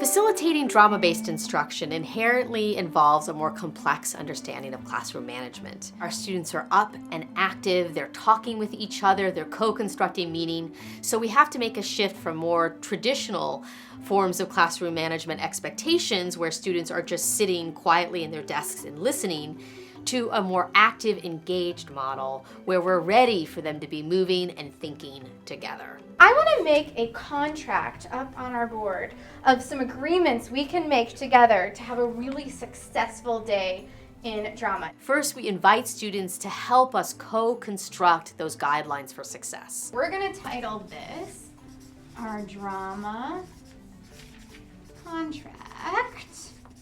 Facilitating drama-based instruction inherently involves a more complex understanding of classroom management. Our students are up and active, they're talking with each other, they're co-constructing meaning, so we have to make a shift from more traditional forms of classroom management expectations where students are just sitting quietly in their desks and listening, to a more active, engaged model where we're ready for them to be moving and thinking together. I want to make a contract up on our board of some agreements we can make together to have a really successful day in drama. First, we invite students to help us co-construct those guidelines for success. We're going to title this our drama contract.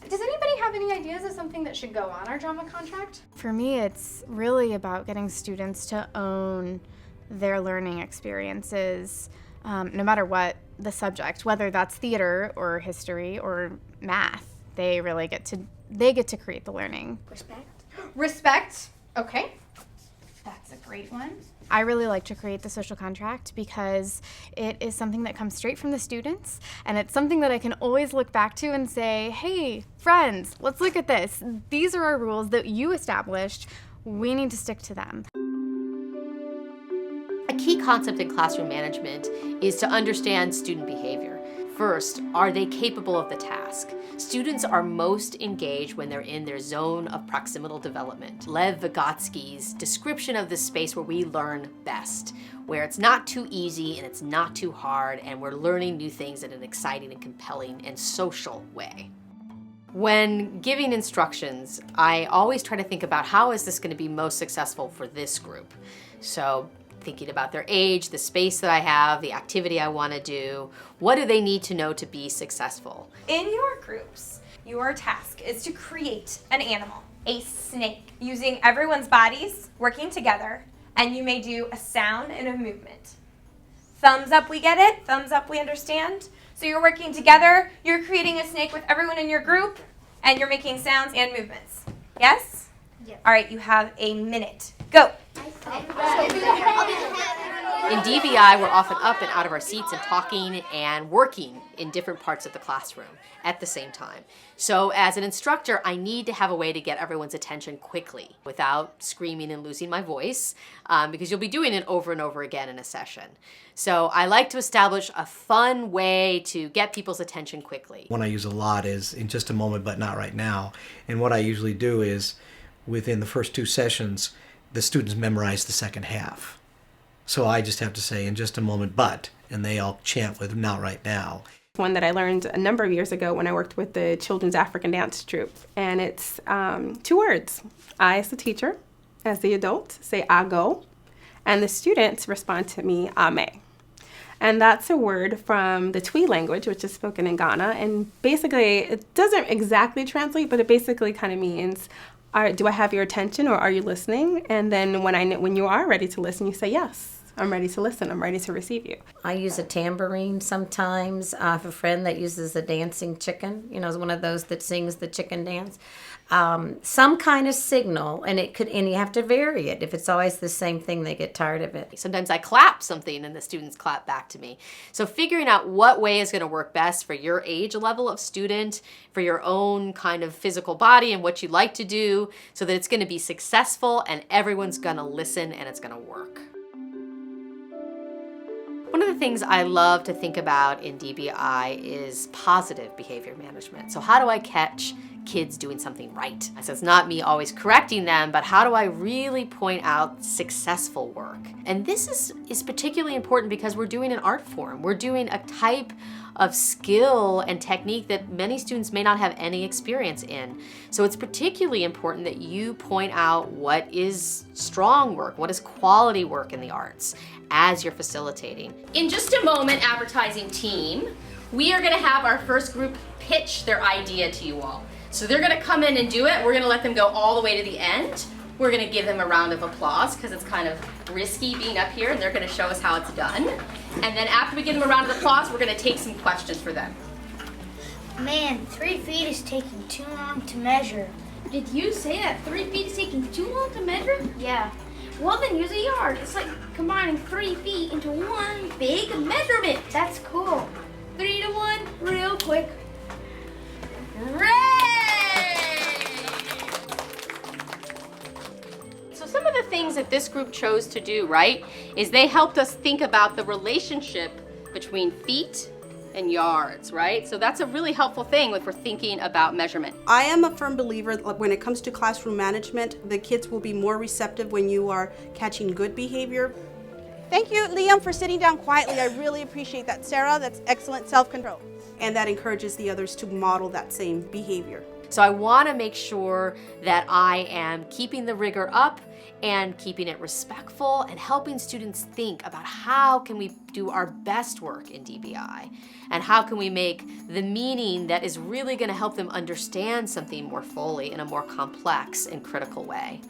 Does anybody have any ideas of something that should go on our drama contract? For me, it's really about getting students to own their learning experiences, no matter what the subject, whether that's theater or history or math. They really get to create the learning. Respect. Okay. That's a great one. I really like to create the social contract because it is something that comes straight from the students, and it's something that I can always look back to and say, hey, friends, let's look at this. These are our rules that you established. We need to stick to them. A key concept in classroom management is to understand student behavior. First, are they capable of the task? Students are most engaged when they're in their zone of proximal development. Lev Vygotsky's description of the space where we learn best, where it's not too easy and it's not too hard, and we're learning new things in an exciting and compelling and social way. When giving instructions, I always try to think about how is this going to be most successful for this group. So thinking about their age, the space that I have, the activity I want to do, what do they need to know to be successful? In your groups, your task is to create an animal, a snake, using everyone's bodies working together, and you may do a sound and a movement. Thumbs up, we get it. Thumbs up, we understand. So you're working together, you're creating a snake with everyone in your group, and you're making sounds and movements. Yes? Yes. All right, you have a minute. Go. In DBI, we're often up and out of our seats and talking and working in different parts of the classroom at the same time. So as an instructor, I need to have a way to get everyone's attention quickly without screaming and losing my voice, because you'll be doing it over and over again in a session. So I like to establish a fun way to get people's attention quickly. One I use a lot is in just a moment, but not right now. And what I usually do is within the first 2 sessions, the students memorize the second half. So I just have to say, in just a moment, but, and they all chant with not right now. One that I learned a number of years ago when I worked with the Children's African Dance Troupe. And it's 2 words. I, as the teacher, as the adult, say I go, and the students respond to me, Ame. And that's a word from the Twi language, which is spoken in Ghana. And basically, it doesn't exactly translate, but it basically kind of means, do I have your attention, or are you listening? And then when you are ready to listen, you say, yes, I'm ready to listen. I'm ready to receive you. I use a tambourine sometimes. I have a friend that uses a dancing chicken, is one of those that sings the chicken dance. Some kind of signal, and you have to vary it. If it's always the same thing, they get tired of it. Sometimes I clap something and the students clap back to me. So figuring out what way is going to work best for your age level of student, for your own kind of physical body and what you like to do, so that it's going to be successful and everyone's going to listen and it's going to work. One of the things I love to think about in DBI is positive behavior management. So how do I catch kids doing something right? So it's not me always correcting them, but how do I really point out successful work? And this is particularly important because we're doing an art form. We're doing a type of skill and technique that many students may not have any experience in. So it's particularly important that you point out what is strong work, what is quality work in the arts as you're facilitating. In just a moment, advertising team, we are gonna have our first group pitch their idea to you all. So they're gonna come in and do it. We're gonna let them go all the way to the end. We're gonna give them a round of applause because it's kind of risky being up here, and they're gonna show us how it's done. And then after we give them a round of applause, we're gonna take some questions for them. Man, 3 feet is taking too long to measure. Did you say that 3 feet is taking too long to measure? Yeah. Well, then use a yard. It's like combining 3 feet into one big measurement. That's cool. 3 to 1, real quick. So some of the things that this group chose to do, right, is they helped us think about the relationship between feet and yards, right? So that's a really helpful thing if we're thinking about measurement. I am a firm believer when it comes to classroom management, the kids will be more receptive when you are catching good behavior. Thank you, Liam, for sitting down quietly. I really appreciate that. Sarah, that's excellent self-control. And that encourages the others to model that same behavior. So I want to make sure that I am keeping the rigor up and keeping it respectful and helping students think about how can we do our best work in DBI and how can we make the meaning that is really going to help them understand something more fully in a more complex and critical way.